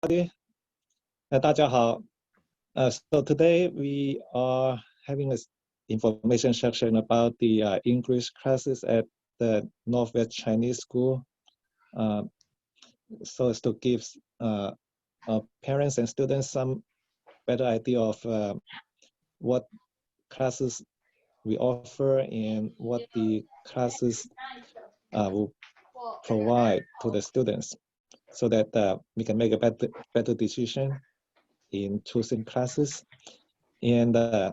大家好。So today we are having an information section about the English classes at the Northwest Chinese School, so as to give parents and students some better idea of what classes we offer and what the classes will provide to the students, so that we can make a better decision in choosing classes. And I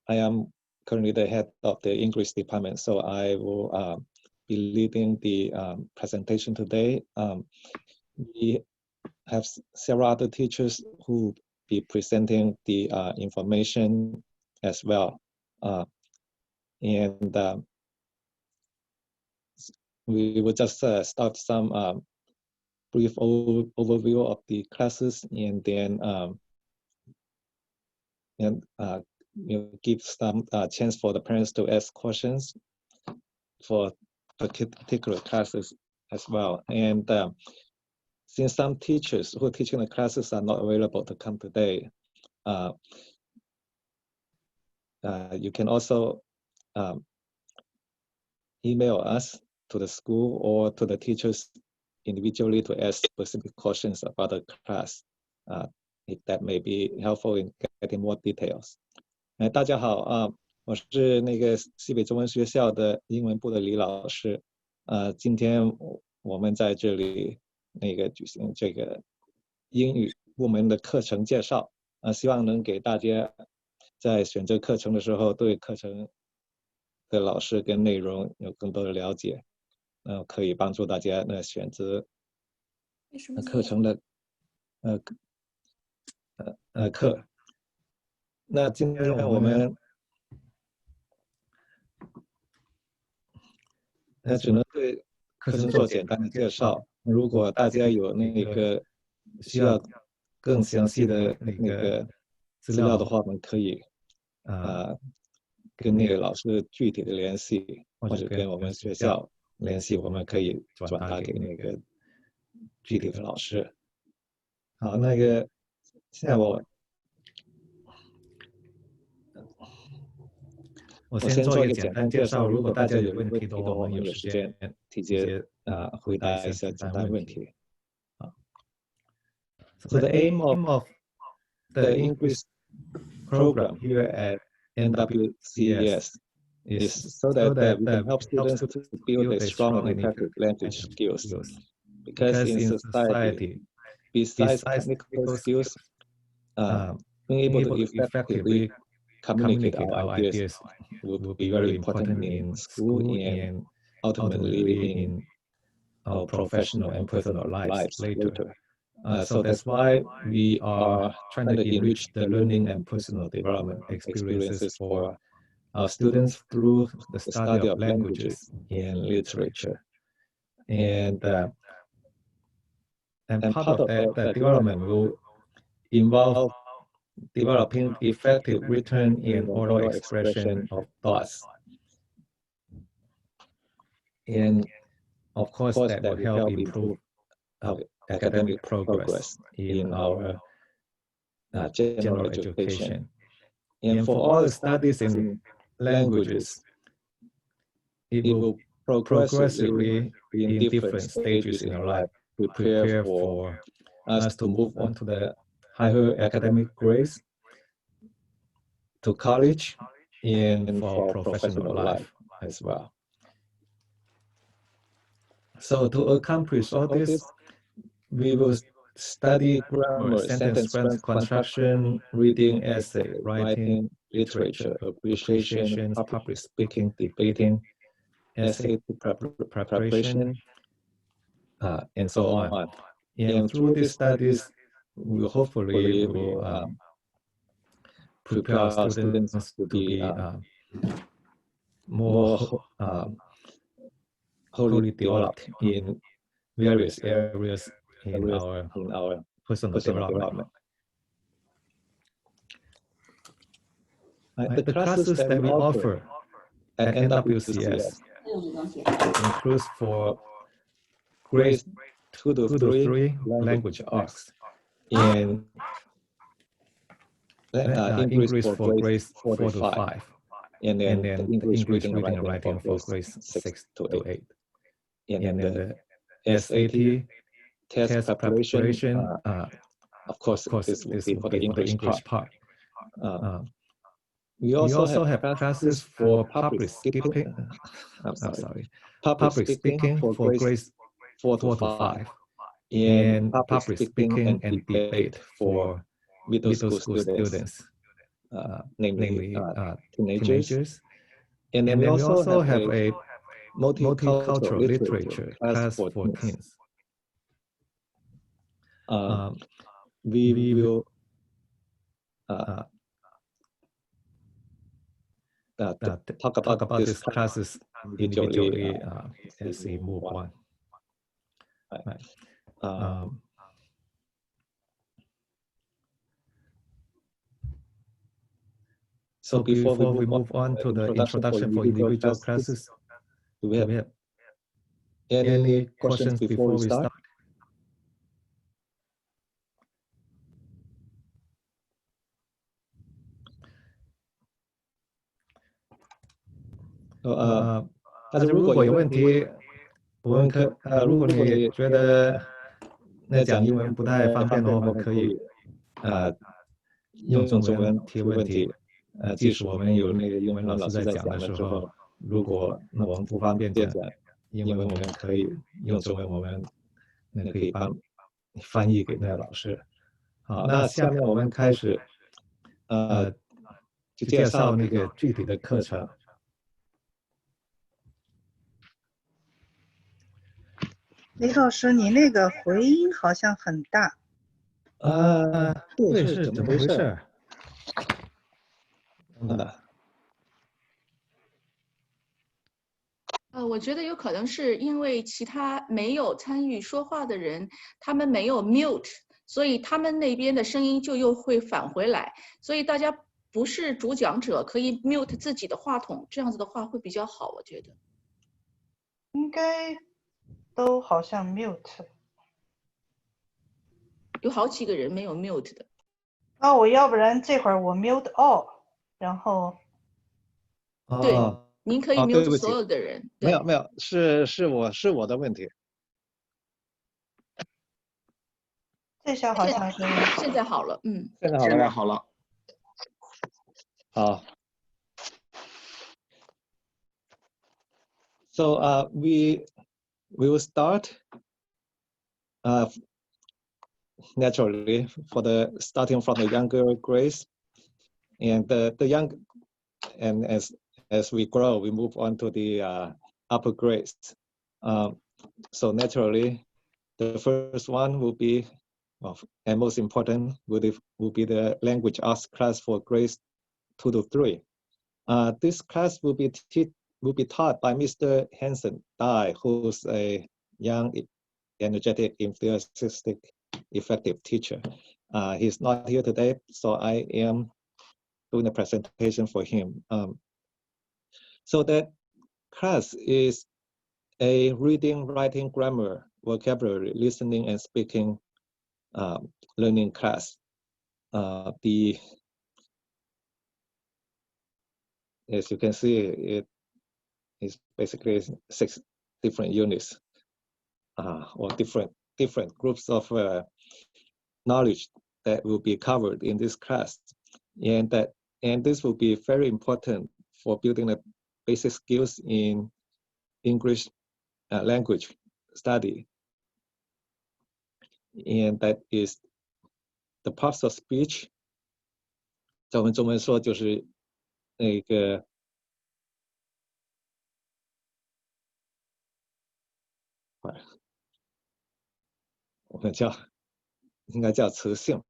am currently the head of the English department, so I will be leading the presentation today. We have several other teachers who will be presenting the information as well. And we will just start some brief overview of the classes, and then give some chance for the parents to ask questions for particular classes as well. And since some teachers who are teaching the classes are not available to come today, you can also email us to the school or to the teachers individually to ask specific questions about the class, if that may be helpful in getting more details. 大家好，我是那个西北中文学校的英文部的李老师。今天我们在这里举行这个英语部门的课程介绍，希望能给大家在选择课程的时候对课程的老师跟内容有更多的了解，可以帮助大家选择课程的课。那今天我们只能对课程做简单的介绍。如果大家有需要更详细的资料的话，我们可以跟老师具体的联系，或者跟我们学校联系，我们可以转达给具体的老师。好，现在我先做一个简单介绍，如果大家有问题的话，我们有时间直接回答一下简单问题。So the aim of the English program here at NWCS is so that we can help students to build a strong and effective language skills. Because in society, besides technical skills, being able to effectively communicate our ideas will be very important in school and ultimately in our professional and personal lives later. So that's why we are trying to enrich the learning and personal development experiences for our students through the study of languages and literature. And part of that development will involve developing effective written and oral expression of thoughts. And of course, that will help improve our academic progress in our general education. And for all the studies in languages, it will progressively be in different stages in our life prepare for us to move on to the higher academic grades, to college, and for professional life as well. So to accomplish all this, we will study grammar, sentence construction, reading, essay, writing, literature, appreciation, public speaking, debating, essay preparation, and so on. And through these studies, we hopefully will prepare our students to be more wholly developed in various areas in our personal development. The classes that we offer at NWCS includes for grades 2 to 3 language arts, and English for grades 4 to 5, and then the English reading and writing for grades 6 to 8, and then the SAT test preparation. Of course, this will be for the English part. We also have classes for public speaking. Public speaking for grades 4 to 5, and public speaking and debate for middle school students, namely teenagers. And then we also have a multicultural literature class for teens. We will talk about these classes individually as we move on. So before we move on to the introduction for individual classes, do we have any questions before we start?大家如果有问题，如果你觉得讲英文不太方便的话，我们可以用中文提问题。即使我们有那个英文老师在讲的时候，如果我们不方便讲英文，我们可以用中文，我们可以翻译给那个老师。好，那下面我们开始就介绍那个具体的课程。雷老师，你那个回音好像很大。对，是怎么回事？我觉得有可能是因为其他没有参与说话的人，他们没有 mute， 所以他们那边的声音就又会返回来。所以大家不是主讲者可以 mute 自己的话筒，这样子的话会比较好，我觉得。应该都好像 mute。有好几个人没有 mute 的。我要不然这会儿我 mute all， 然后。对。您可以 mute 所有的人。没有，是我的问题。这下好像是。现在好了，现在好了。好。So we will start naturally for the starting from the younger grades, and the young, and as we grow, we move on to the upper grades. So naturally, the first one will be, and most important, will be the language arts class for grades 2 to 3. This class will be taught by Mr. Hansen Dai, who's a young, energetic, enthusiastic, effective teacher. He's not here today, so I am doing a presentation for him. So that class is a reading, writing, grammar, vocabulary, listening, and speaking learning class. As you can see, it is basically 6 different units or different groups of knowledge that will be covered in this class, and this will be very important for building a basic skills in English language study, and that is the parts of speech. 在我们中文说就是那个我们应该叫词性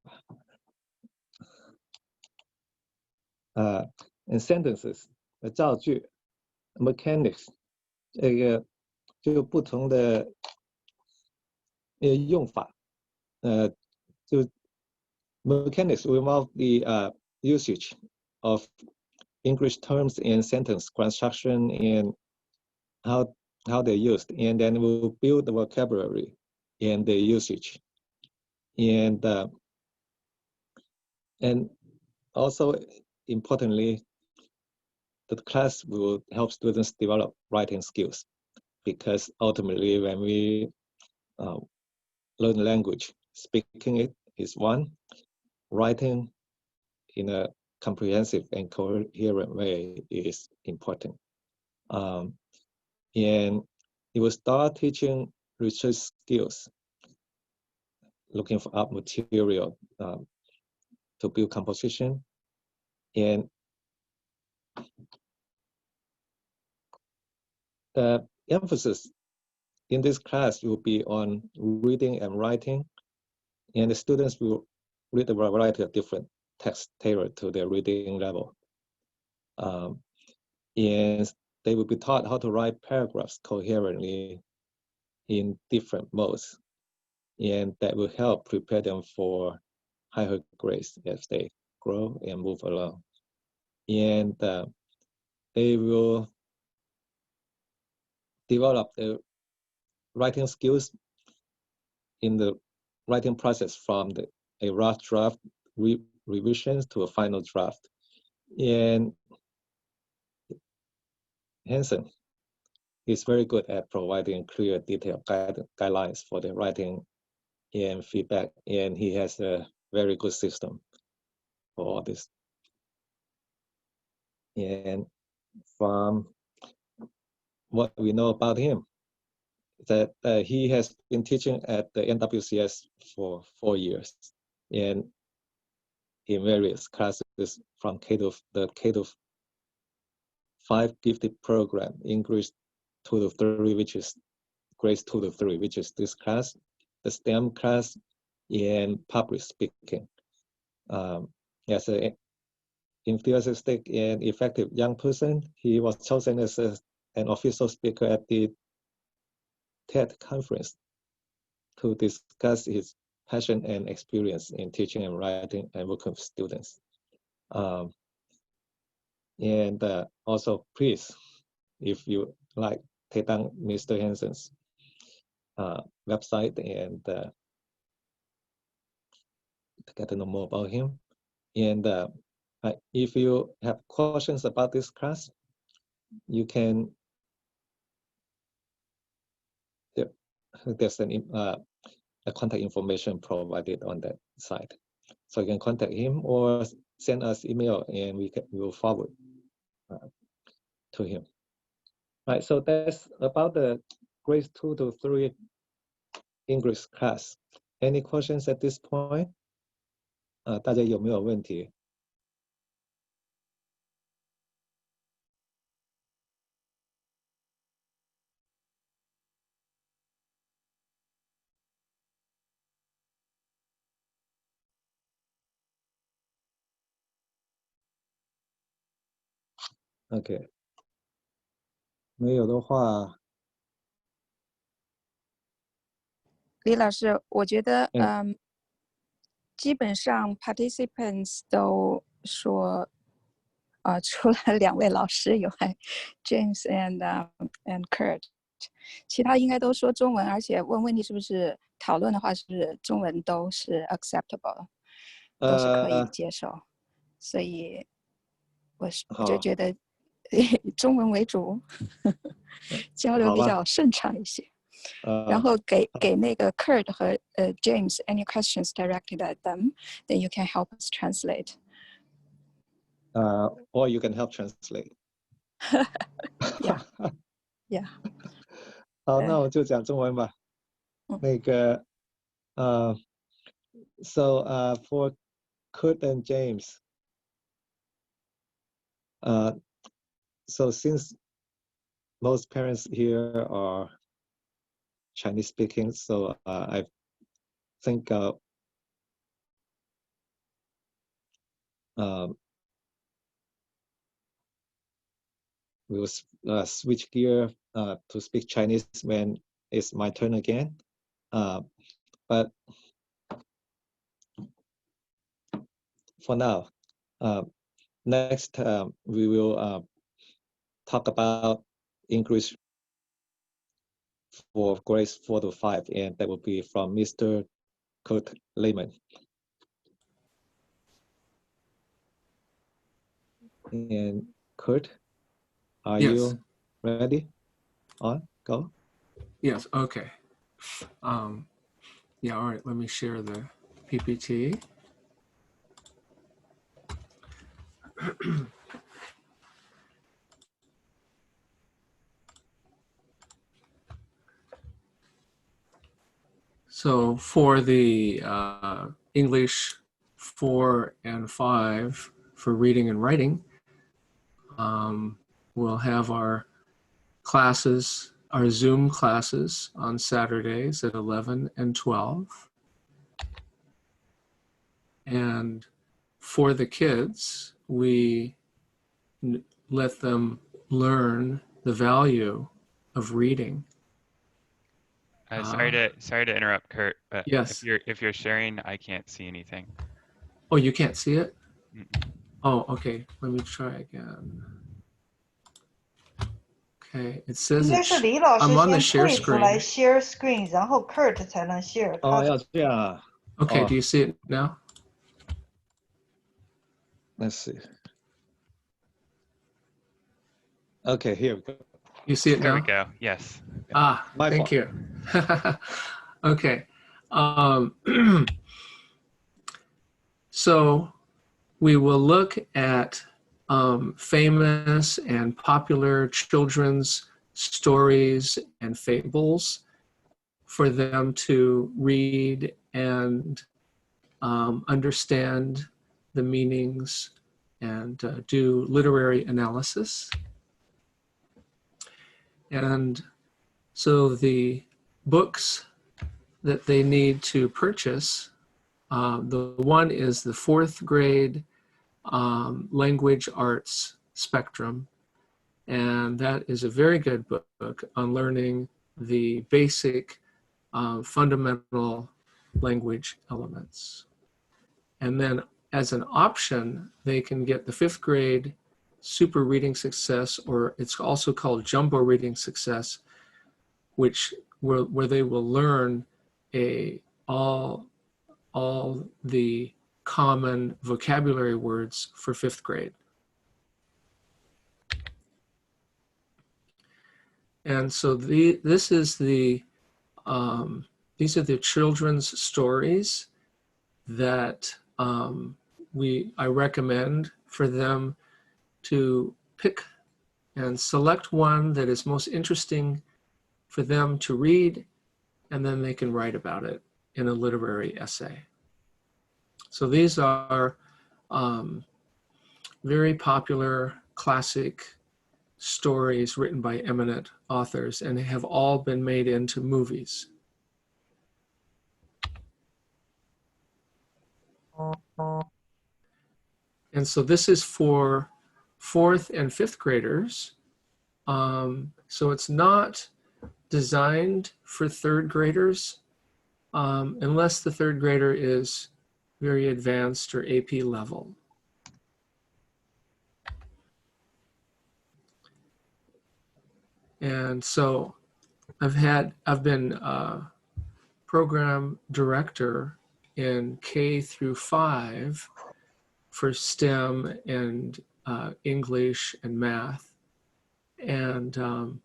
and sentences 造句 mechanics 这个就不同的用法就 mechanics will involve the usage of English terms and sentence construction and how how they're used, and then we'll build the vocabulary and the usage. And also importantly, the class will help students develop writing skills, because ultimately when we learn language, speaking it is one, writing in a comprehensive and coherent way is important. And it will start teaching research skills, looking for up material to build composition. And the emphasis in this class will be on reading and writing, and the students will read a variety of different texts tailored to their reading level. And they will be taught how to write paragraphs coherently in different modes, and that will help prepare them for higher grades as they grow and move along. And they will develop the writing skills in the writing process from a rough draft revisions to a final draft. And Hansen is very good at providing clear, detailed guidelines for the writing and feedback, and he has a very good system for all this. And from what we know about him, that he has been teaching at the NWCS for 4 years, and in various classes from the K-5 gifted program, English 2 to 3, which is grades 2 to 3, which is this class, the STEM class, and public speaking. As an enthusiastic and effective young person, he was chosen as an official speaker at the TED conference to discuss his passion and experience in teaching and writing and working with students. And also, please, if you like, take down Mr. Hansen's website and to get to know more about him. And if you have questions about this class, you can, there's a contact information provided on that site. So you can contact him or send us email, and we will forward to him. Right, so that's about the grades 2 to 3 English class. Any questions at this point? 大家有没有问题？ OK， 没有的话，李老师，我觉得基本上 participants 都说，除了2位老师以外 ，James and Kurt， 其他应该都说中文，而且问问题是不是讨论的话是中文都是 acceptable， 都是可以接受，所以我就觉得以中文为主，交流比较顺畅一些。然后给那个 Kurt 和James any questions directed at them, then you can help us translate. Or you can help translate. Yeah, yeah. 好，那我就讲中文吧。那个so for Kurt and James, so since most parents here are Chinese speaking, so I think we will switch gear to speak Chinese when it's my turn again. But for now, next, we will talk about English for grades 4 to 5, and that will be from Mr. Kurt Lehman. And Kurt, are you ready? On, go. Yes, okay. Yeah, all right, let me share the PPT. So for the English 4 and 5 for reading and writing, we'll have our classes, our Zoom classes on Saturdays at 11 and 12. And for the kids, we let them learn the value of reading. Sorry to interrupt, Kurt, but yes. if you're sharing, I can't see anything. Oh, you can't see it? Mm-mm. Oh, okay. Let me try again. Okay, it says 应该是李老师 I'm on the 先 share 退出来 screen. share screen， 然后 Kurt 才能 share 他 哦， 的。 要这样啊。 Okay, Oh. do you see it now? Let's see. Okay, here we go. You see it There now? we go. Yes. Ah, My thank fault. you. Okay. So we will look at famous and popular children's stories and fables for them to read and understand the meanings and do literary analysis. And so the books that they need to purchase, the one is the 4th grade language arts spectrum. And that is a very good book on learning the basic fundamental language elements. And then as an option, they can get the 5th grade super reading success, or it's also called jumbo reading success, which where they will learn all the common vocabulary words for 5th grade. And so these are the children's stories that I recommend for them to pick and select one that is most interesting for them to read, and then they can write about it in a literary essay. So these are very popular classic stories written by eminent authors, and they have all been made into movies. And so this is for 4th and 5th graders. So it's not designed for 3rd graders, unless the 3rd grader is very advanced or AP level. And so I've been program director in K through 5 for STEM and English and math. And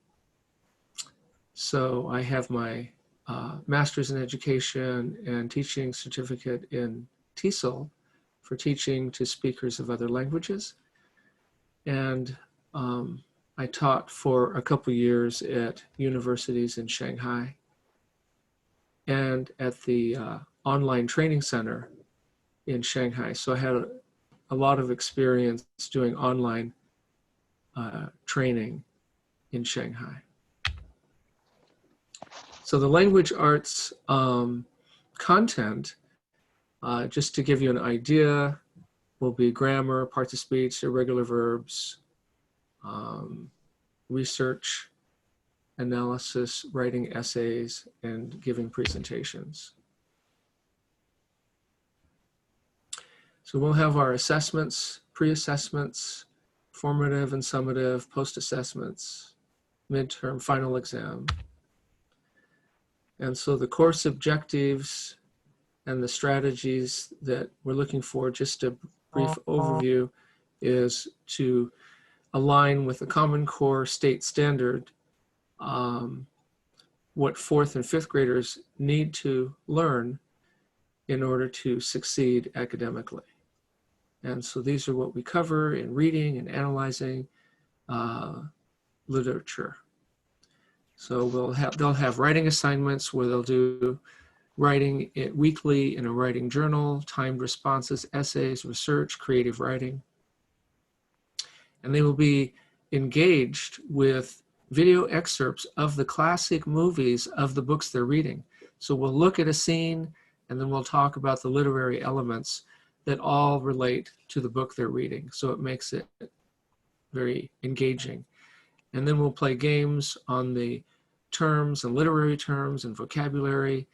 so I have my master's in education and teaching certificate in TESOL for teaching to speakers of other languages. And I taught for a couple years at universities in Shanghai and at the online training center in Shanghai. So I had a lot of experience doing online training in Shanghai. So the language arts content, just to give you an idea, will be grammar, parts of speech, irregular verbs, research, analysis, writing essays, and giving presentations. So we'll have our assessments, pre-assessments, formative and summative, post-assessments, midterm, final exam. And so the course objectives and the strategies that we're looking for, just a brief overview, is to align with the Common Core state standard what 4th and 5th graders need to learn in order to succeed academically. And so these are what we cover in reading and analyzing literature. So they'll have writing assignments where they'll do writing it weekly in a writing journal, timed responses, essays, research, creative writing. And they will be engaged with video excerpts of the classic movies of the books they're reading. So we'll look at a scene and then we'll talk about the literary elements that all relate to the book they're reading. So it makes it very engaging. And then we'll play games on the terms and literary terms and vocabulary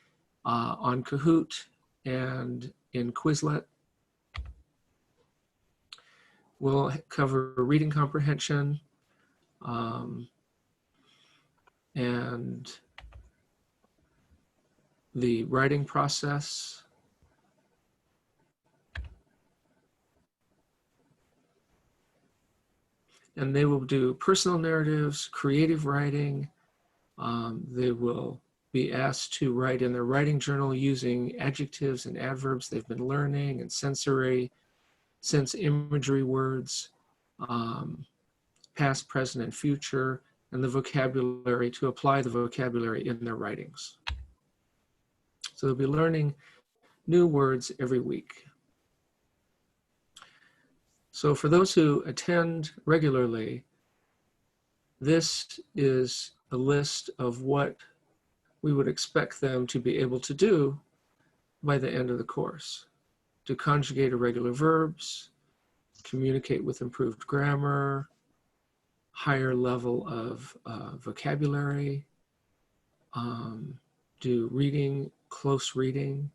on Kahoot and in Quizlet. We'll cover reading comprehension and the writing process. And they will do personal narratives, creative writing. They will be asked to write in their writing journal using adjectives and adverbs they've been learning, and sense imagery words, past, present, and future, and the vocabulary, to apply the vocabulary in their writings. So they'll be learning new words every week. So for those who attend regularly, this is a list of what we would expect them to be able to do by the end of the course. To conjugate irregular verbs, communicate with improved grammar, higher level of vocabulary, do reading, close reading,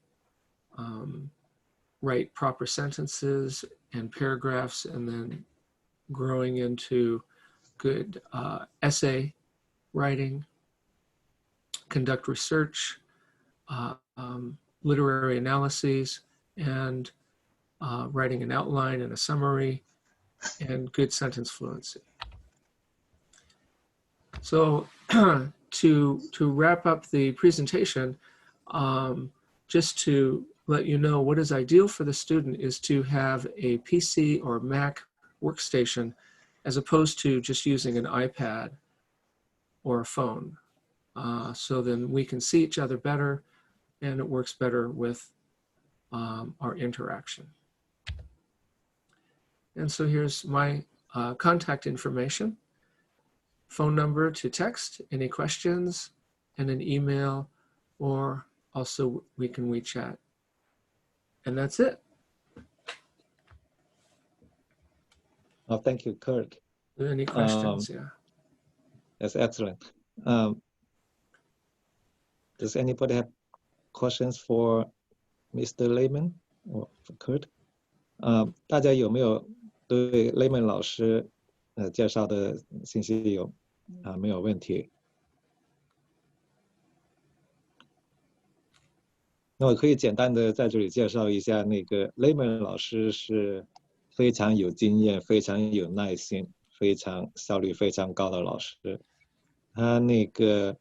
write proper sentences and paragraphs, and then growing into good essay writing, conduct research, literary analyses, and writing an outline and a summary, and good sentence fluency. So to wrap up the presentation, just to let you know what is ideal for the student is to have a PC or Mac workstation as opposed to just using an iPad or a phone. So then we can see each other better and it works better with our interaction. And so here's my contact information, phone number to text, any questions, and an email, or also we can WeChat. And that's it. Oh, thank you, Kurt. Any questions? Yeah. That's excellent. Does anybody have questions for Mr. Lehman or for Kurt? 大家有没有对 Lehman 老师介绍的信息有没有问题？那我可以简单的在这里介绍一下，那个 Lehman 老师是非常有经验、非常有耐心、非常效率非常高的老师。他那个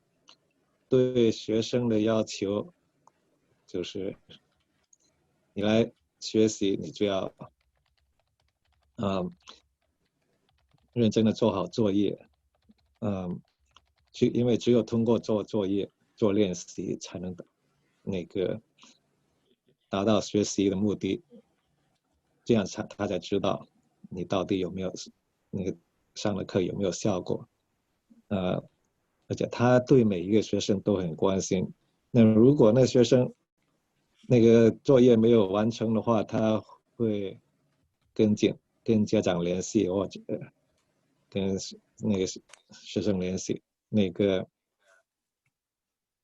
对学生的要求就是你来学习，你就要认真的做好作业，因为只有通过做作业、做练习，才能那个达到学习的目的，这样他才知道你到底有没有那个上的课有没有效果。而且他对每一个学生都很关心。那如果那学生那个作业没有完成的话，他会跟家长联系，或者跟那个学生联系。那个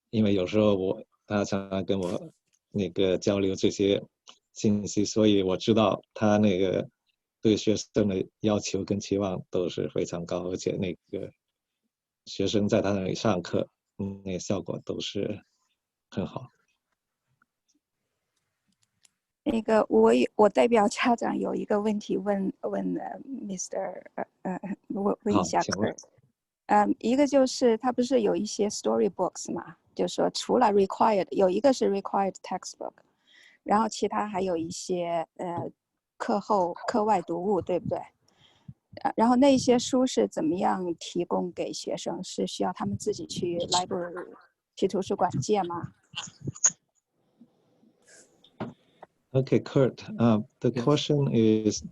因为有时候他常常跟我那个交流这些信息，所以我知道他那个对学生的要求跟期望都是非常高，而且那个学生在他那里上课，那个效果都是很好。那个我代表家长有一个问题问Mr. 问一下 Kurt。一个就是他不是有一些 storybooks 嘛，就是说除了 required 有一个是 required textbook， 然后其他还有一些课外读物，对不对？然后那些书是怎么样提供给学生？是需要他们自己去 library 去图书馆借吗？ Okay, Kurt, the question is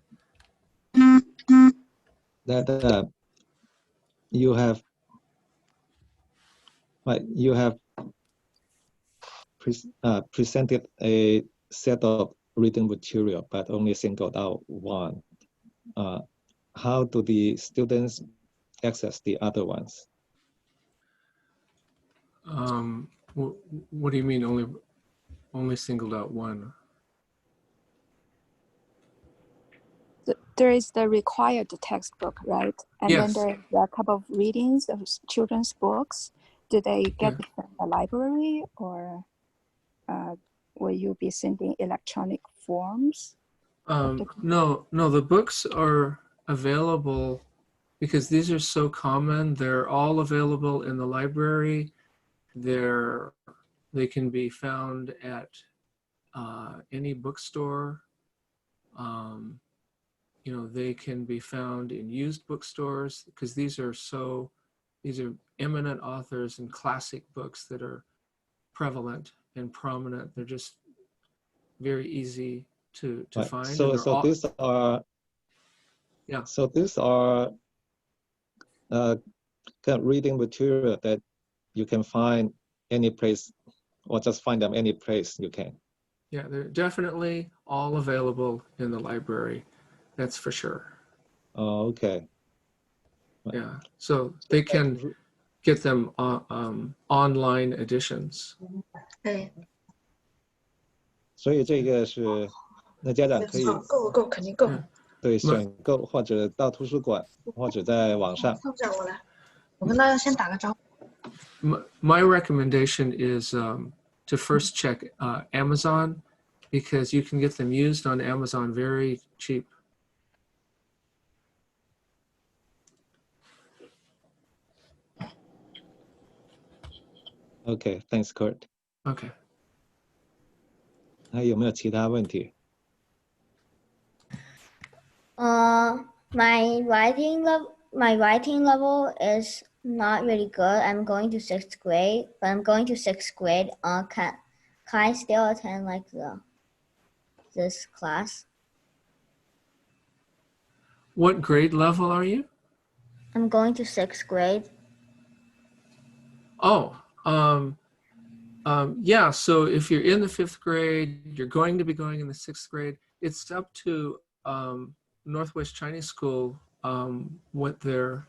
that you have presented a set of reading material, but only singled out one. How do the students access the other ones? What do you mean only singled out one? There is the required textbook, right? And yes. then there are a couple of readings of children's books. Do they get it from the library, or will you be sending electronic forms? No, the books are available because these are so common. They're all available in the library. They can be found at any bookstore. They can be found in used bookstores because these are eminent authors and classic books that are prevalent and prominent. They're just very easy to find. So these are So these are kind of reading material that you can find any place, or just find them any place you can. Yeah, they're definitely all available in the library. That's for sure. Oh, okay. Yeah, so they can get them online editions. 对，所以这个是那家长可以够肯定够。对选购或者到图书馆或者在网上。我跟大家先打个招呼。My recommendation is to first check Amazon because you can get them used on Amazon very cheap. Okay, thanks, Kurt. Okay. 还有没有其他问题？ My writing level is not really good. I'm going to 6th grade, but I'm going to 6th grade. Can I still attend like this class? What grade level are you? I'm going to 6th grade. Oh, yeah. So if you're in the 5th grade, you're going to be going in the 6th grade. It's up to Northwest Chinese School what their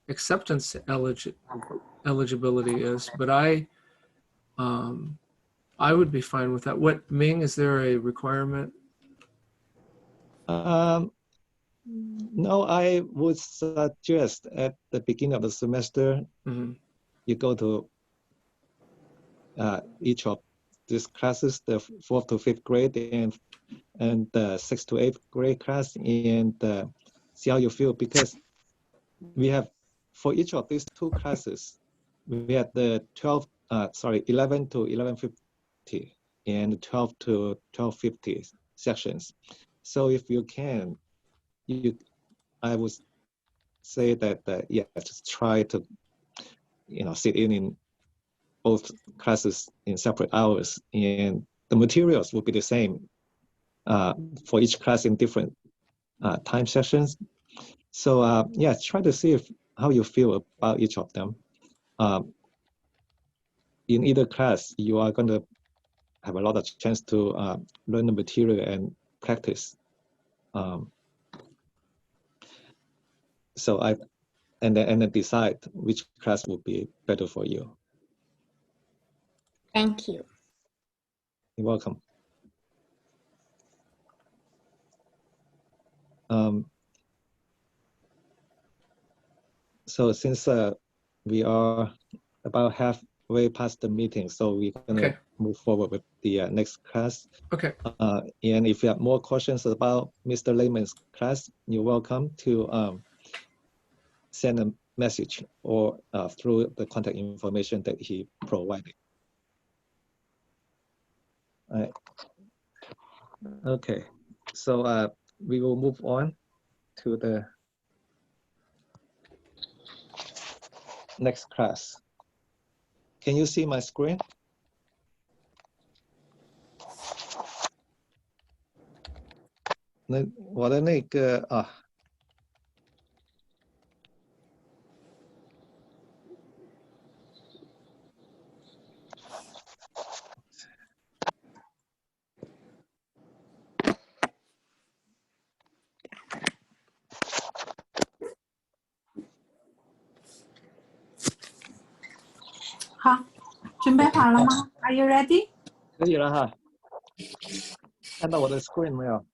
acceptance eligibility is, but I would be fine with that. What, Ming, is there a requirement? No, I would suggest at the beginning of the semester, you go to each of these classes, the 4th to 5th grade and the 6th to 8th grade class, and see how you feel, because we have, for each of these two classes, we have the 11 to 11:50 and 12 to 12:50 sections. So if you can, I would say that just try to sit in both classes in separate hours, and the materials will be the same for each class in different time sessions. So try to see how you feel about each of them. In either class, you are going to have a lot of chance to learn the material and practice. And then decide which class will be better for you. Thank you. You're welcome. So since we are about way past the meeting, so we're gonna Okay. move forward with the next class. Okay. And if you have more questions about Mr. Lehman's class, you're welcome to send a message or through the contact information that he provided. All right. Okay, so we will move on to the next class. Can you see my screen? 那我的那个好，准备好了吗 ？Are you ready？ 可以了哈，看到我的 screen 没有？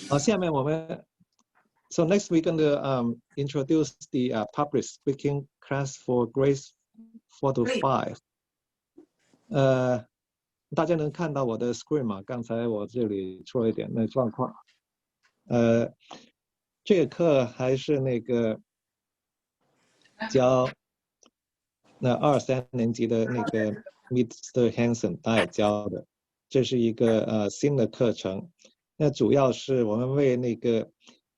好，下面我们 So next we're going to introduce the public speaking class for grades 4 to 5. 大家能看到我的 screen 吗？刚才我这里出了一点那状况。这个课还是那个教那2、3年级的那个 Mr. Hanson 他也教的，这是一个新的课程。那主要是我们为那个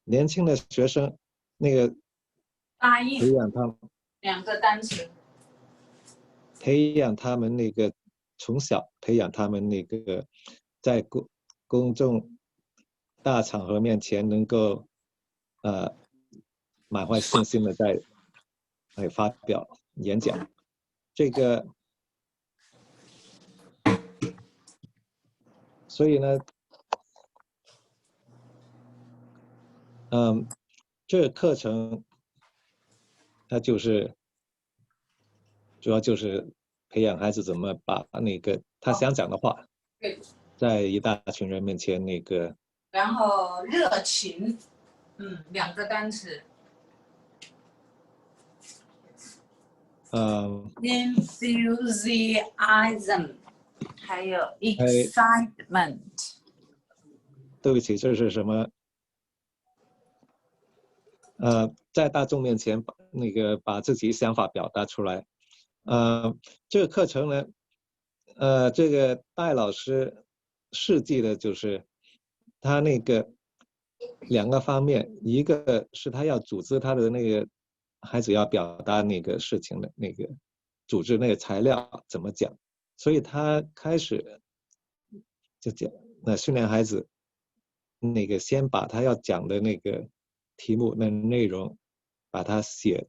年轻的学生那个培养他们2个单词，培养他们那个从小培养他们那个在公众大场合面前能够满怀信心的在发表演讲。这个所以呢这个课程它就是主要就是培养孩子怎么把那个他想讲的话在一大群人面前那个然后热情，2个单词。enthusiasm， 还有 excitement。对不起，这是什么？在大众面前把自己想法表达出来。这个课程呢，这个戴老师设计的就是他那个2个方面，一个是他要组织他的那个孩子要表达那个事情的那个组织那个材料怎么讲，所以他开始就讲训练孩子那个先把他要讲的那个题目的内容把它写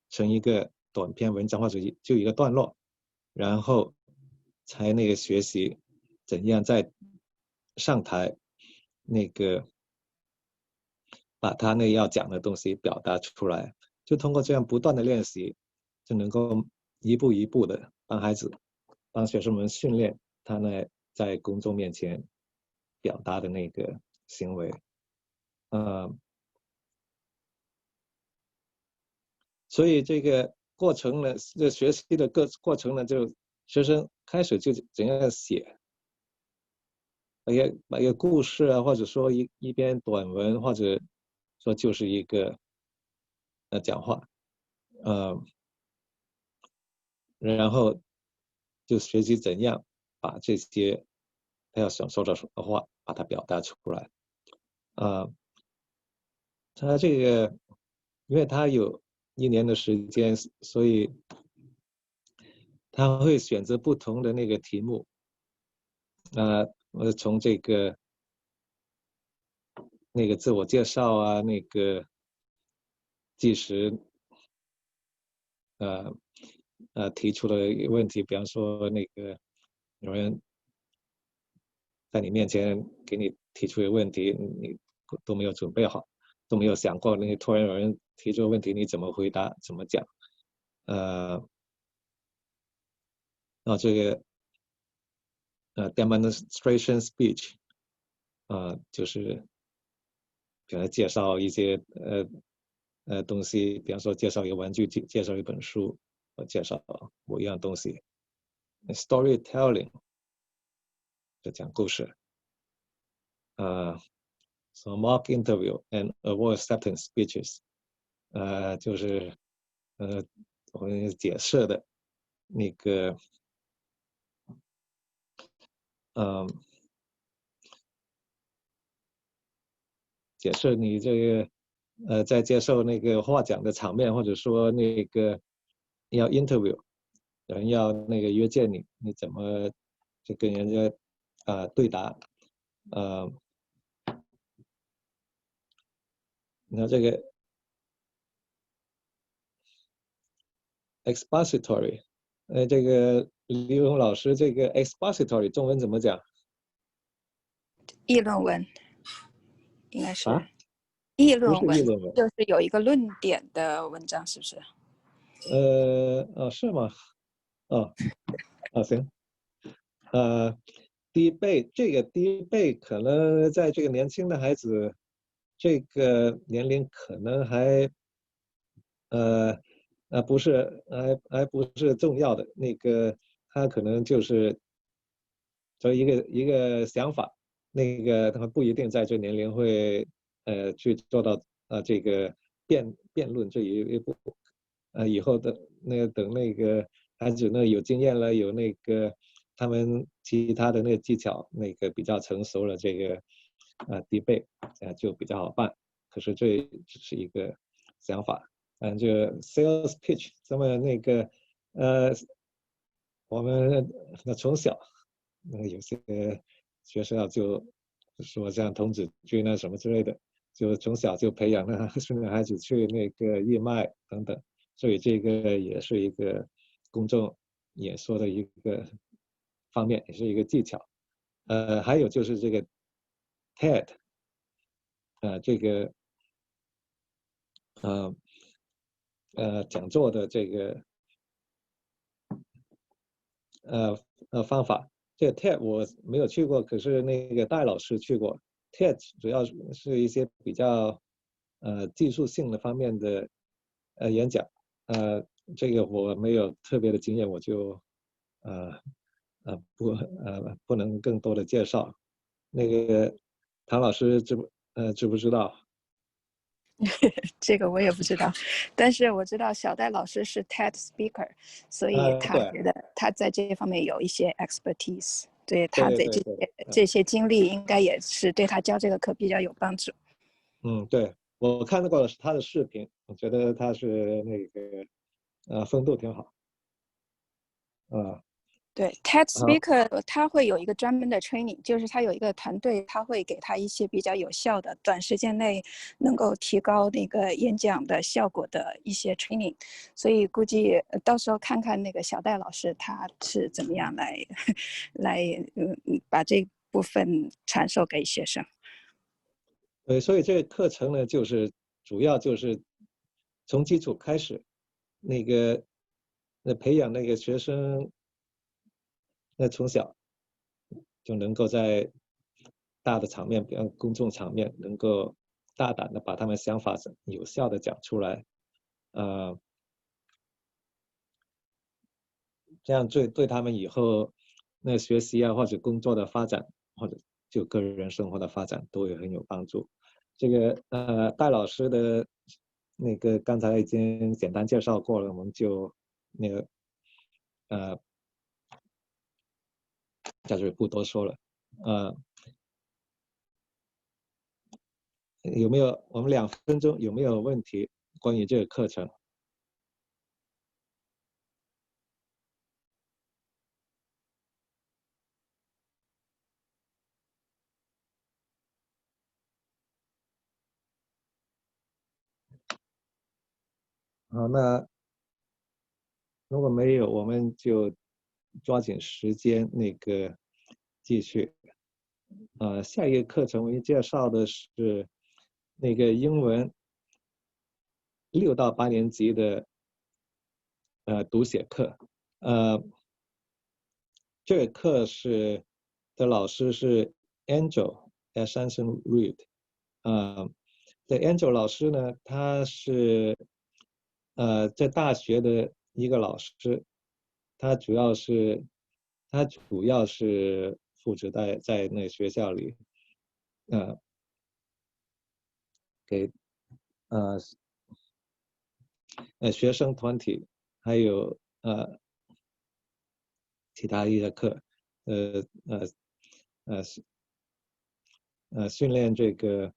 成一个短篇文章或者就一个段落，然后才那个学习怎样在上台那个把他那要讲的东西表达出来，就通过这样不断的练习，就能够一步一步的帮学生们训练他呢在公众面前表达的那个行为。所以这个过程呢，这学习的过程呢，就学生开始就怎样写，把一个故事啊，或者说一篇短文，或者说就是一个讲话，然后就学习怎样把这些他要想说的话把它表达出来。他这个因为他有1年的时间，所以他会选择不同的那个题目。从这个那个自我介绍啊，那个计时提出了一个问题，比方说那个有人在你面前给你提出一个问题，你都没有准备好，都没有想过，那突然有人提出问题，你怎么回答，怎么讲？然后这个demonstration speech，就是给他介绍一些东西，比方说介绍一个玩具，介绍一本书，介绍某一样东西。storytelling 就讲故事。So mock interview and avoid acceptance speeches， 就是我们解释的那个，解释你这个在接受那个获奖的场面，或者说那个要 interview， 人要那个约见你，你怎么就跟人家对答，那这个 expository， 这个李勇老师，这个 expository 中文怎么讲？议论文应该是。议论文，文就是有一个论点的文章，是不是？是吗？行。debate 这个 debate 可能在这个年轻的孩子这个年龄可能还不是还不是重要的，那个他可能就是作为一个想法，那个他不一定在这年龄会去做到这个辩论这一步，以后的那个等那个孩子呢有经验了，有那个他们其他的那个技巧那个比较成熟了，这个debate 就比较好办。可是这只是一个想法。就 sales pitch， 咱们那个我们从小有些学校就说像童子军啊什么之类的，就从小就培养了训练孩子去那个义卖等等，所以这个也是一个公众演说的一个方面，也是一个技巧。还有就是这个 TED， 这个讲座的这个方法。这个 TED 我没有去过，可是那个戴老师去过。TED 主要是一些比较技术性的方面的演讲。这个我没有特别的经验，我就不能更多的介绍。那个唐老师知不知道？这个我也不知道，但是我知道小戴老师是 TED speaker， 所以他觉得他在这方面有一些 expertise， 对他的这些经历应该也是对他教这个课比较有帮助。对，我看到过他的视频，我觉得他是那个风度挺好。对 TED Speaker 他会有一个专门的 training， 就是他有一个团队，他会给他一些比较有效的短时间内能够提高那个演讲的效果的一些 training， 所以估计到时候看看那个小戴老师他是怎么样来把这部分传授给学生。对，所以这个课程呢，就是主要就是从基础开始，那培养那个学生。那从小就能够在大的场面，比如公众场面，能够大胆的把他们想法有效的讲出来，这样对他们以后那学习啊或者工作的发展，或者就个人生活的发展都会很有帮助。这个戴老师的那个刚才已经简单介绍过了，我们就那个在这里不多说了。有没有我们2分钟有没有问题关于这个课程？好，那如果没有，我们就抓紧时间那个继续。下一个课程我们介绍的是那个英文6到8年级的读写课。这个课的老师是 Angel Ascension Reed。Angel 老师呢，他是在大学的一个老师，他主要是负责在那学校里，给学生团体还有其他一些课，训练这个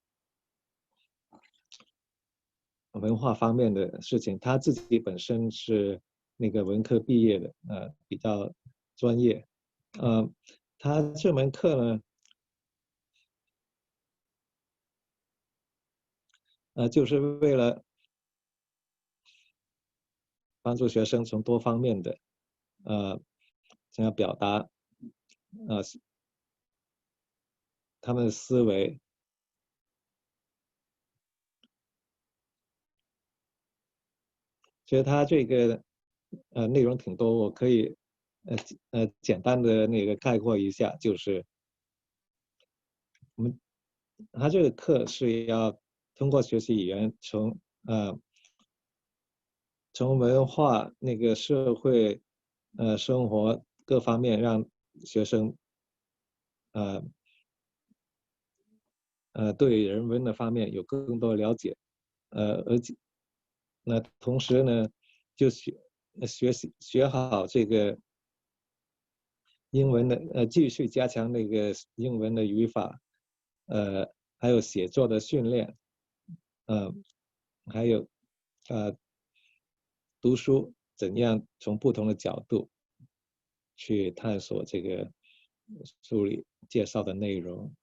文化方面的事情。他自己本身是那个文科毕业的，比较专业。他这门课呢，就是为了帮助学生从多方面的想要表达他们的思维。其实他这个内容挺多，我可以简单的那个概括一下，就是他这个课是要通过学习语言从文化那个社会生活各方面让学生对人文的方面有更多的了解，而且那同时呢就学好这个英文的继续加强那个英文的语法，还有写作的训练，还有读书怎样从不同的角度去探索这个书里介绍的内容，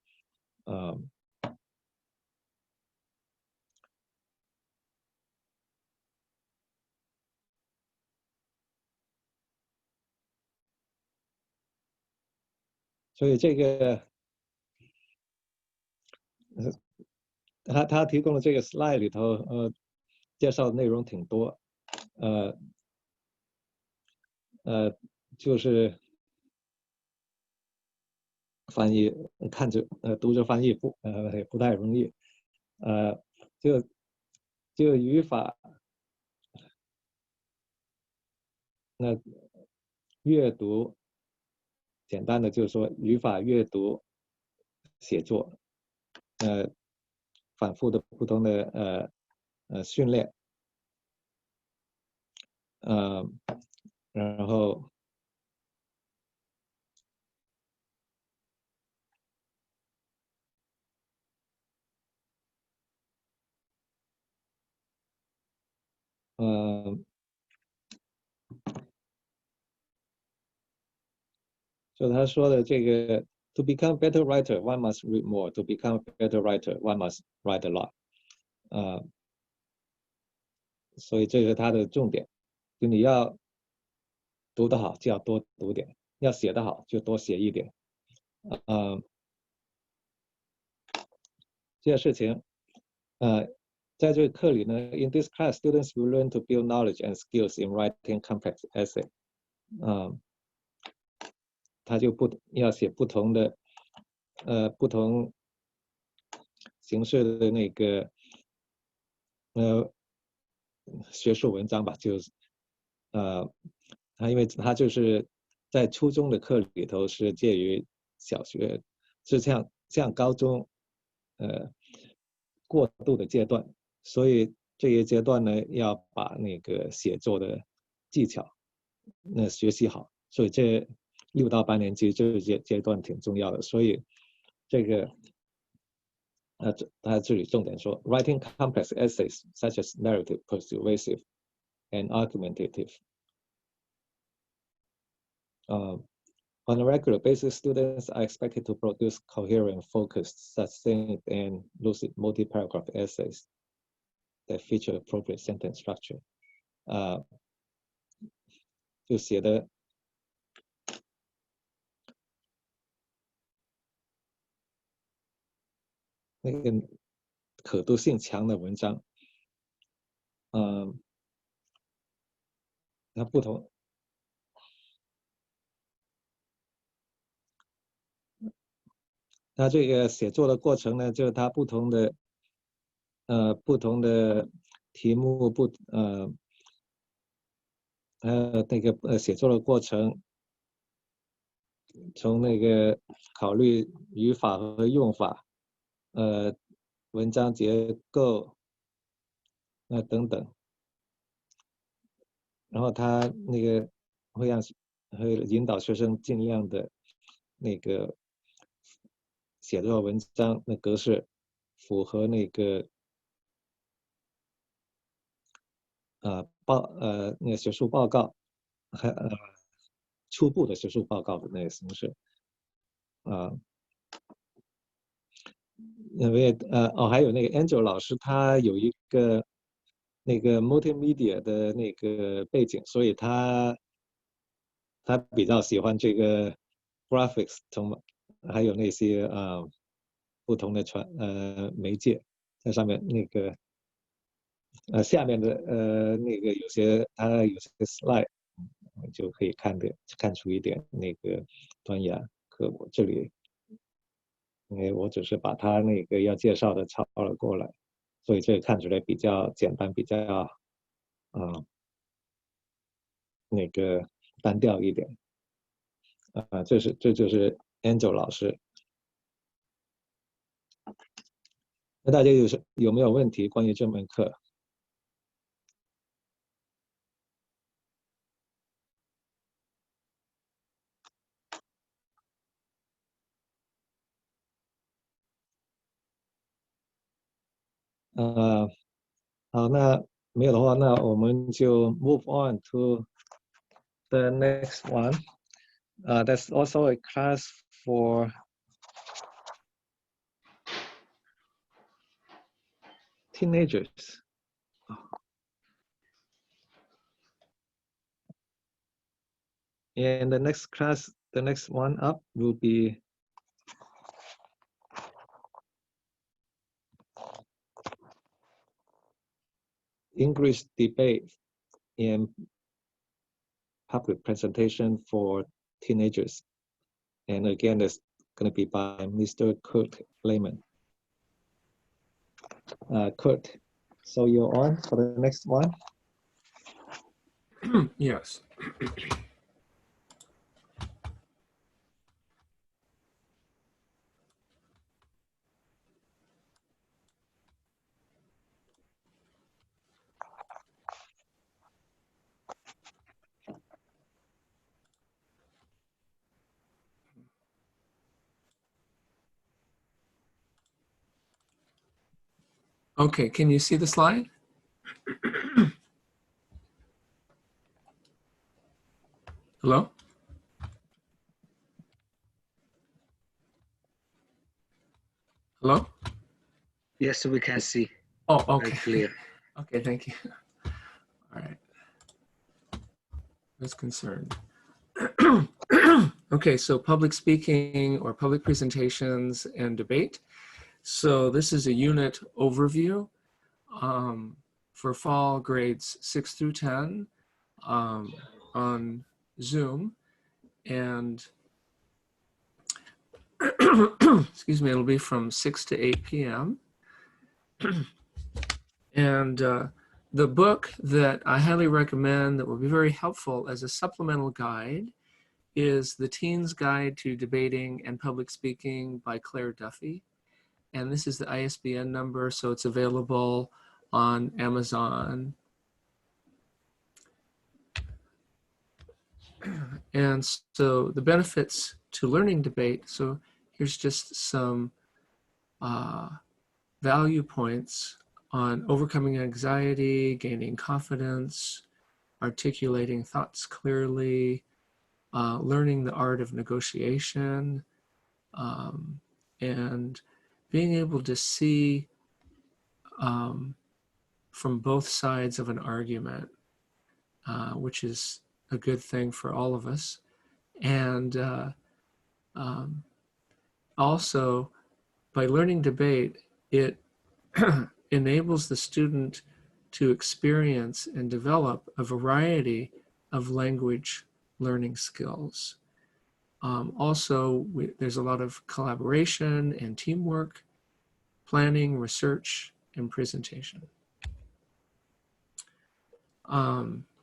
所以这个他提供的这个 slide 里头介绍的内容挺多，就是翻译看着读着翻译也不太容易，就语法，那阅读简单的就是说语法、阅读、写作，反复的不同的训练，然后就他说的这个 ，To become better writer, one must read more. To become a better writer, one must write a lot. 所以这是他的重点，就你要读得好就要多读点，要写得好就多写一点。这些事情，在这个课里呢 ，In this class, students will learn to build knowledge and skills in writing complex essay. 他就要写不同的不同形式的那个学术文章吧，就是因为他就是在初中的课里头是介于小学，是像高中过渡的阶段，所以这一阶段呢要把那个写作的技巧学习好，所以这6到8年级这个阶段挺重要的，所以这个他这里重点说 ，writing complex essays such as narrative, persuasive, and argumentative. On a regular basis, students are expected to produce coherent, focused, succinct, and lucid multi-paragraph essays that feature appropriate sentence structure. 就写的那个可读性强的文章，它不同。它这个写作的过程呢，就是它不同的不同的题目那个写作的过程，从那个考虑语法和用法，文章结构，等等。然后他那个会引导学生尽量的那个写作文章的格式符合那个那个学术报告，初步的学术报告的那个形式因为还有那个 Angel 老师，他有一个那个 multimedia 的那个背景，所以他比较喜欢这个 graphics， 还有那些不同的媒介在上面那个下面的那个有些 slide 就可以看出一点那个端倪。可我这里因为我只是把他那个要介绍的抄了过来，所以这看起来比较简单，比较那个单调一点。这就是 Angel 老师。那大家有没有问题关于这门课？好，那没有的话，那我们就 move on to the next one. That's also a class for teenagers. And the next class, the next one up will be English debate and public presentation for teenagers. And again, it's going to be by Mr. Kurt Lehman. Kurt, so you're on for the next one? Yes. Okay, can you see the slide? Hello? Hello? Yes, we can see. Oh, okay. Clear. Okay, thank you. All right. I was concerned. Okay, so public speaking or public presentations and debate. So this is a unit overview for fall grades 6 through 10 on Zoom. And excuse me, it'll be from 6 to 8 p.m. And the book that I highly recommend that will be very helpful as a supplemental guide is The Teen's Guide to Debating and Public Speaking by Claire Duffy. And this is the ISBN number, so it's available on Amazon. And so the benefits to learning debate, so here's just some value points on overcoming anxiety, gaining confidence, articulating thoughts clearly, learning the art of negotiation, and being able to see from both sides of an argument, which is a good thing for all of us. And also, by learning debate, it enables the student to experience and develop a variety of language learning skills. Also, there's a lot of collaboration and teamwork, planning, research, and presentation.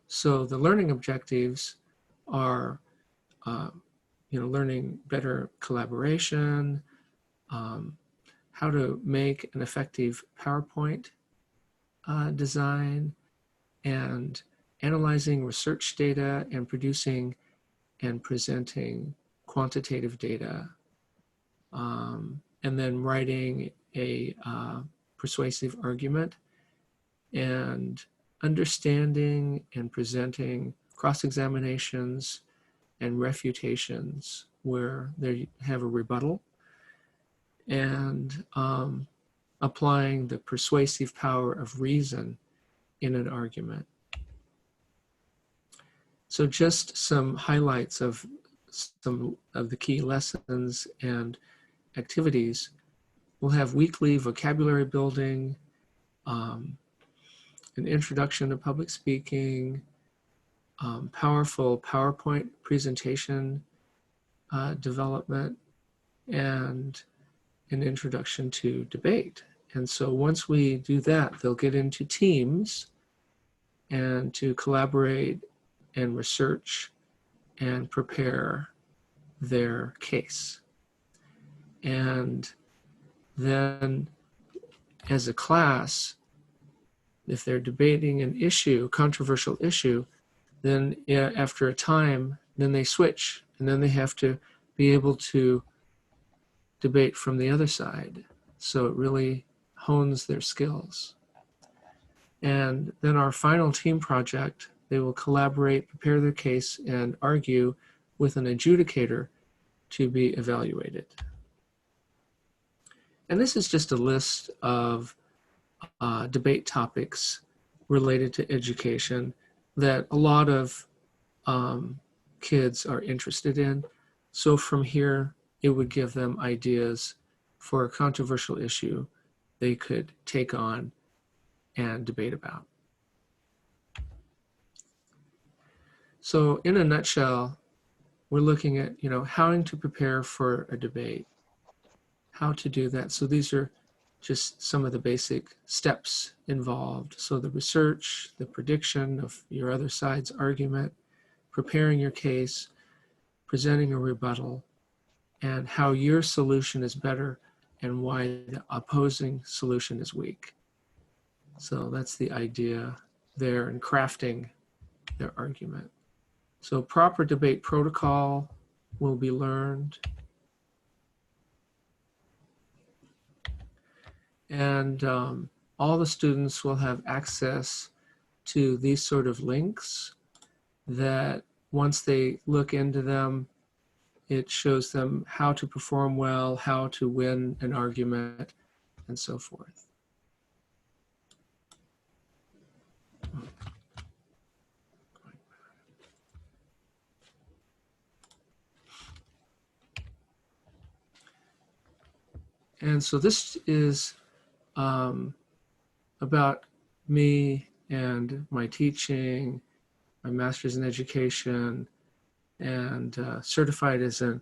So the learning objectives are, learning better collaboration, how to make an effective PowerPoint design, and analyzing research data and producing and presenting quantitative data, and then writing a persuasive argument, and understanding and presenting cross-examinations and refutations where they have a rebuttal, and applying the persuasive power of reason in an argument. So just some highlights of some of the key lessons and activities. We'll have weekly vocabulary building, an introduction to public speaking, powerful PowerPoint presentation development, and an introduction to debate. And so once we do that, they'll get into teams and to collaborate and research and prepare their case. And then as a class, if they're debating an issue, controversial issue, then after a time, then they switch, and then they have to be able to debate from the other side. So it really hones their skills. And then our final team project, they will collaborate, prepare their case, and argue with an adjudicator to be evaluated. And this is just a list of debate topics related to education that a lot of kids are interested in. So from here, it would give them ideas for a controversial issue they could take on and debate about. So in a nutshell, we're looking at, how to prepare for a debate, how to do that. So these are just some of the basic steps involved. So the research, the prediction of your other side's argument, preparing your case, presenting a rebuttal, and how your solution is better and why the opposing solution is weak. So that's the idea there in crafting their argument. So proper debate protocol will be learned. And all the students will have access to these sort of links that once they look into them, it shows them how to perform well, how to win an argument, and so forth. And so this is about me and my teaching, my master's in education, and certified as an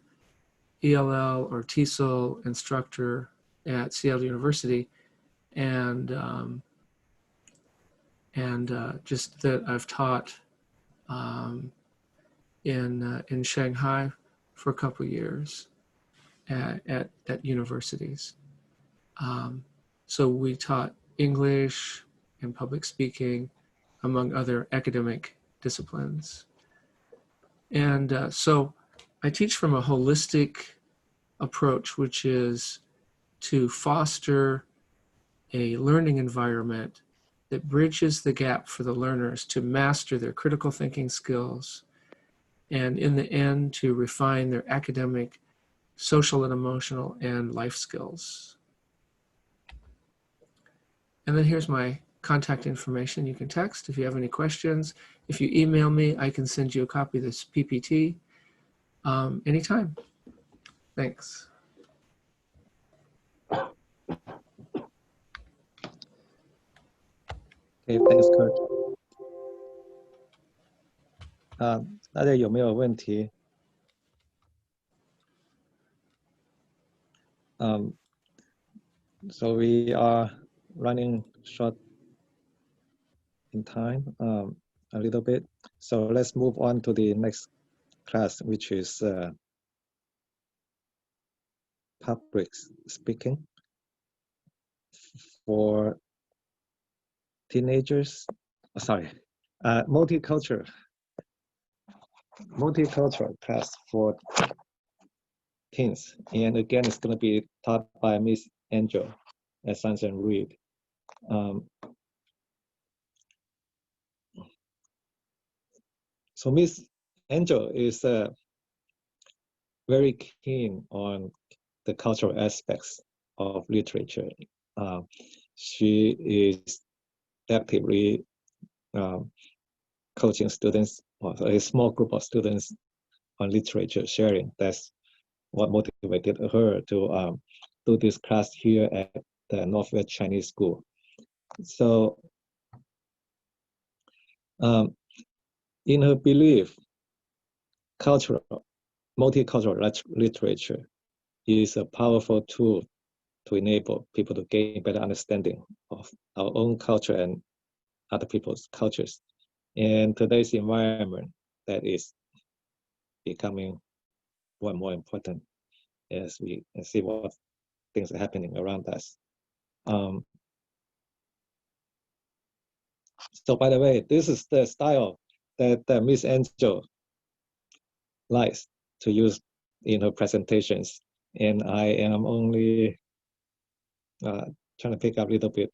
ELL or TESOL instructor at Seattle University, and just that I've taught in Shanghai for a couple of years at universities. So we taught English and public speaking, among other academic disciplines. And so I teach from a holistic approach, which is to foster a learning environment that bridges the gap for the learners to master their critical thinking skills, and in the end, to refine their academic, social and emotional, and life skills. And then here's my contact information. You can text if you have any questions. If you email me, I can send you a copy of this PPT anytime. Thanks. Okay, thanks, Kurt. 大家有没有问题？So we are running short in time a little bit. So let's move on to the next class, which is public speaking for teenagers. Sorry, multicultural class for teens. And again, it's going to be taught by Miss Angel at Sunshine Reed. So Miss Angel is very keen on the cultural aspects of literature. She is actively coaching students, or a small group of students, on literature sharing. That's what motivated her to do this class here at the Northwest Chinese School. So in her belief, multicultural literature is a powerful tool to enable people to gain better understanding of our own culture and other people's cultures. In today's environment, that is becoming more and more important as we see what things are happening around us. So by the way, this is the style that Miss Angel likes to use in her presentations. And I am only trying to pick up a little bit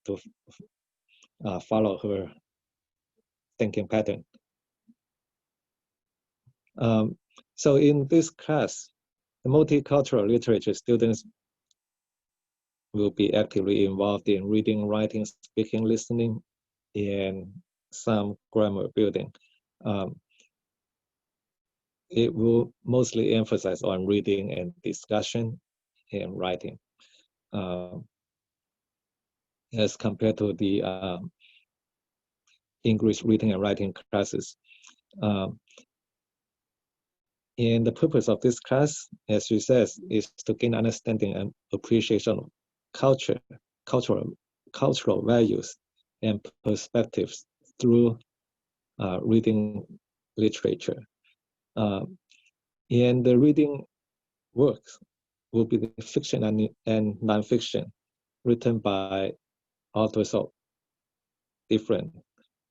to follow her thinking pattern. So in this class, the multicultural literature students will be actively involved in reading, writing, speaking, listening, and some grammar building. It will mostly emphasize on reading and discussion and writing, as compared to the English reading and writing classes. And the purpose of this class, as she says, is to gain understanding and appreciation of cultural values and perspectives through reading literature. And the reading works will be the fiction and nonfiction written by authors of different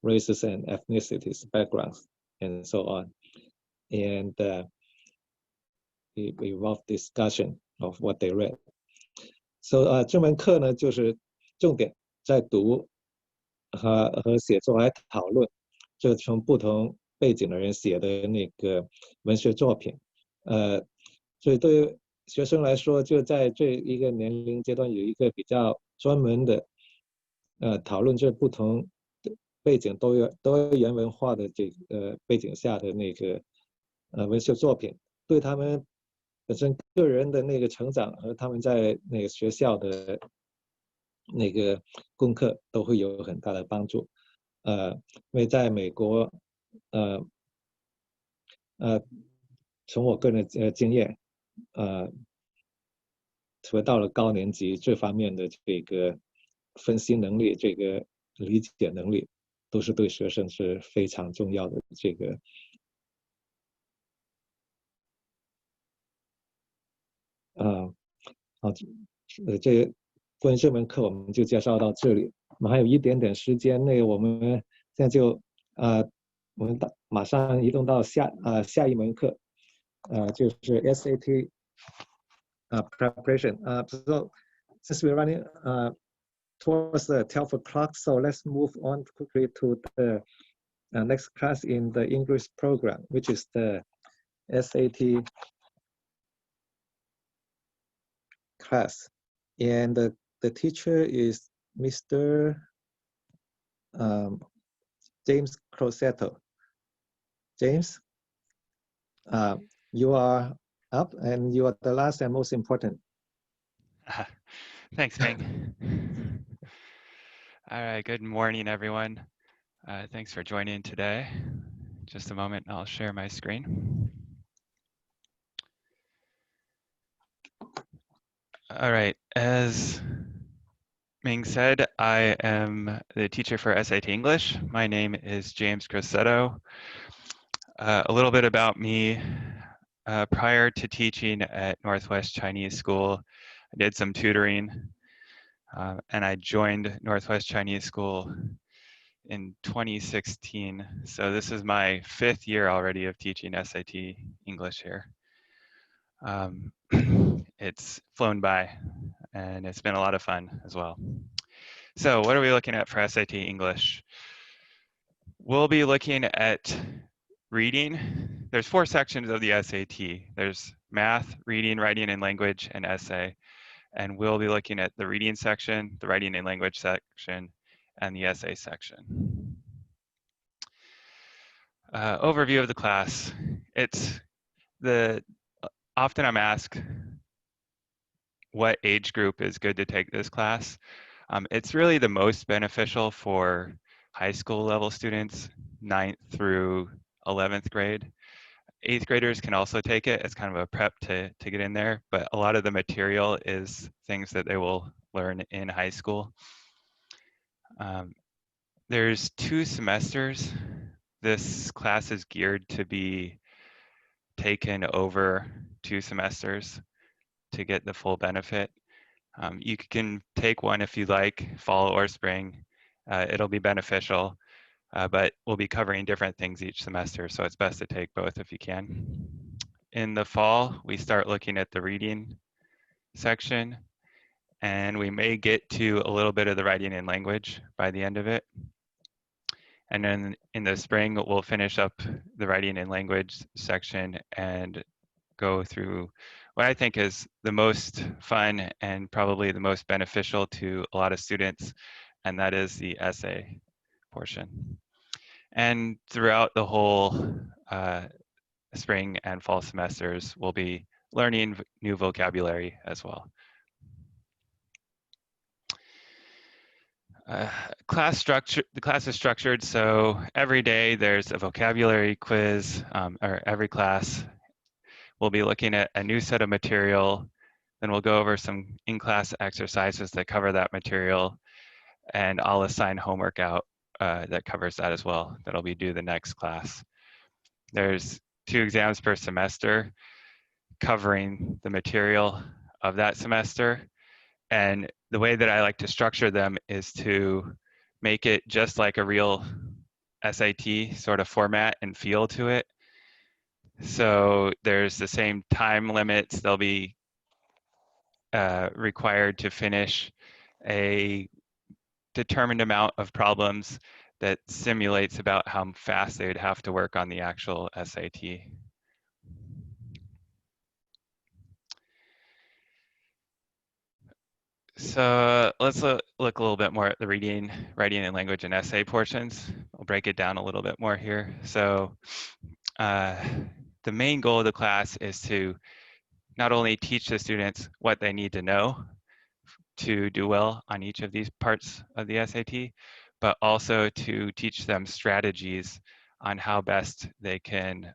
races and ethnicities, backgrounds, and so on. And we involve discussion of what they read. So 这门课呢，就是重点在读和写作来讨论，就从不同背景的人写的那个文学作品。所以对于学生来说，就在这一个年龄阶段有一个比较专门的讨论这不同背景多元文化的这个背景下的那个文学作品，对他们本身个人的那个成长和他们在那个学校的那个功课都会有很大的帮助。因为在美国，从我个人的经验，除了到了高年级，这方面的这个分析能力、这个理解能力，都是对学生是非常重要的。这个这关于这门课我们就介绍到这里。我们还有一点点时间，那个我们现在就我们马上移动到下一门课，就是 SAT preparation. So since we're running towards the 12 o'clock, so let's move on quickly to the next class in the English program, which is the SAT class. And the teacher is Mr. James Crosetto. James, you are up and you are the last and most important. Thanks, Ming. All right, good morning, everyone. Thanks for joining today. Just a moment, I'll share my screen. All right, as being said, I am the teacher for SAT English. My name is James Grosseto. A little bit about me. Prior to teaching at Northwest Chinese School, I did some tutoring, and I joined Northwest Chinese School in 2016. So this is my 5th year already of teaching SAT English here. It's flown by, and it's been a lot of fun as well. So what are we looking at for SAT English? We'll be looking at reading. There's 4 sections of the SAT. There's math, reading, writing and language, and essay. And we'll be looking at the reading section, the writing and language section, and the essay section. Overview of the class. Often I'm asked what age group is good to take this class. It's really the most beneficial for high school level students, 9th through 11th grade. 8th graders can also take it as kind of a prep to get in there, but a lot of the material is things that they will learn in high school. There's 2 semesters. This class is geared to be taken over 2 semesters to get the full benefit. You can take one if you like, fall or spring. It'll be beneficial, but we'll be covering different things each semester, so it's best to take both if you can. In the fall, we start looking at the reading section, and we may get to a little bit of the writing and language by the end of it. And then in the spring, we'll finish up the writing and language section and go through what I think is the most fun and probably the most beneficial to a lot of students, and that is the essay portion. And throughout the whole spring and fall semesters, we'll be learning new vocabulary as well. The class is structured so every day there's a vocabulary quiz, or every class we'll be looking at a new set of material, then we'll go over some in-class exercises that cover that material, and I'll assign homework out that covers that as well, that'll be due the next class. There's 2 exams per semester covering the material of that semester. And the way that I like to structure them is to make it just like a real SAT sort of format and feel to it. So there's the same time limits. They'll be required to finish a determined amount of problems that simulates about how fast they would have to work on the actual SAT. So let's look a little bit more at the reading, writing, and language and essay portions. I'll break it down a little bit more here. So the main goal of the class is to not only teach the students what they need to know to do well on each of these parts of the SAT, but also to teach them strategies on how best they can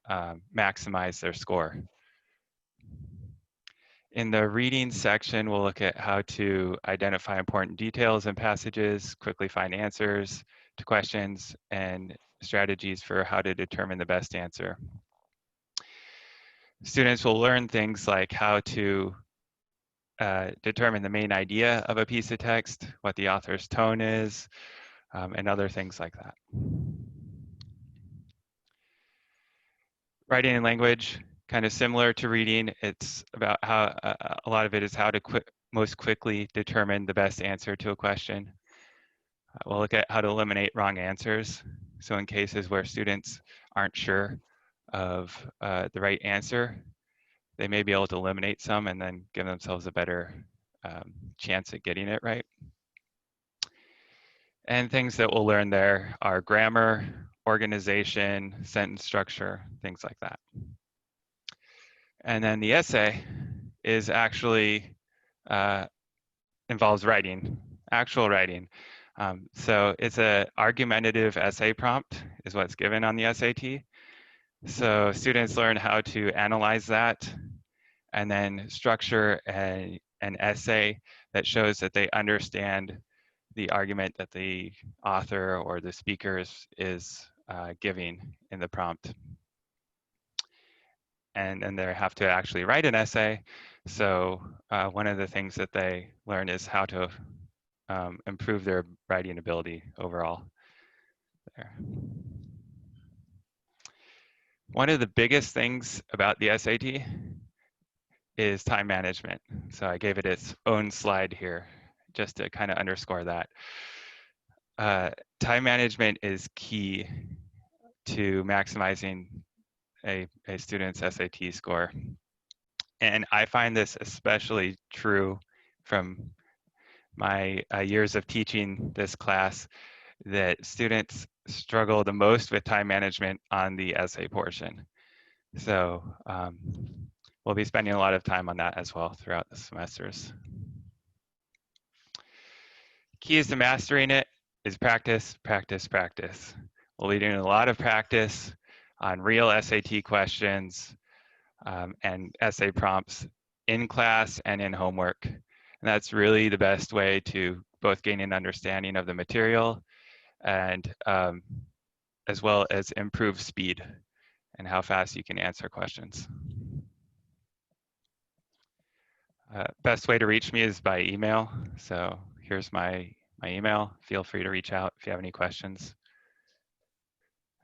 maximize their score. In the reading section, we'll look at how to identify important details in passages, quickly find answers to questions, and strategies for how to determine the best answer. Students will learn things like how to determine the main idea of a piece of text, what the author's tone is, and other things like that. Writing and language, kind of similar to reading. It's about how a lot of it is how to most quickly determine the best answer to a question. We'll look at how to eliminate wrong answers. So in cases where students aren't sure of the right answer, they may be able to eliminate some and then give themselves a better chance at getting it right. And things that we'll learn there are grammar, organization, sentence structure, things like that. And then the essay is actually involves writing, actual writing. So it's an argumentative essay prompt is what's given on the SAT. So students learn how to analyze that and then structure an essay that shows that they understand the argument that the author or the speaker is giving in the prompt. And they have to actually write an essay. So one of the things that they learn is how to improve their writing ability overall. There. One of the biggest things about the SAT is time management. So I gave it its own slide here just to kind of underscore that. Time management is key to maximizing a student's SAT score. And I find this especially true from my years of teaching this class, that students struggle the most with time management on the essay portion. So we'll be spending a lot of time on that as well throughout the semesters. Keys to mastering it is practice, practice, practice. We'll be doing a lot of practice on real SAT questions and essay prompts in class and in homework. And that's really the best way to both gain an understanding of the material and as well as improve speed and how fast you can answer questions. Best way to reach me is by email. So here's my email. Feel free to reach out if you have any questions.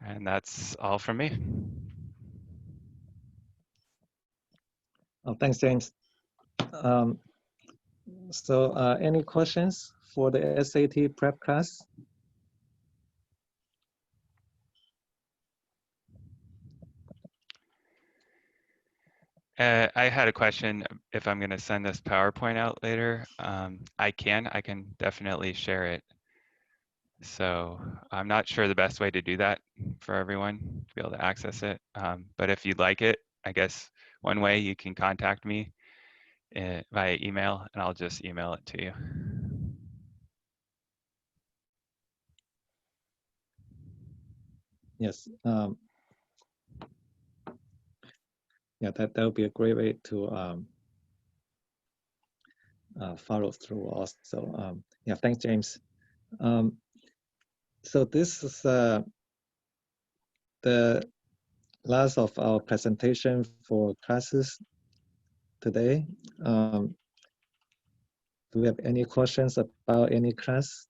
And that's all from me. Oh, thanks, James. Any questions for the SAT prep class? I had a question if I'm going to send this PowerPoint out later. I can definitely share it. So I'm not sure the best way to do that for everyone to be able to access it. But if you'd like it, I guess one way you can contact me via email, and I'll just email it to you. Yes. Yeah, that would be a great way to follow through also. Yeah, thanks, James. So this is the last of our presentation for classes today. Do we have any questions about any class?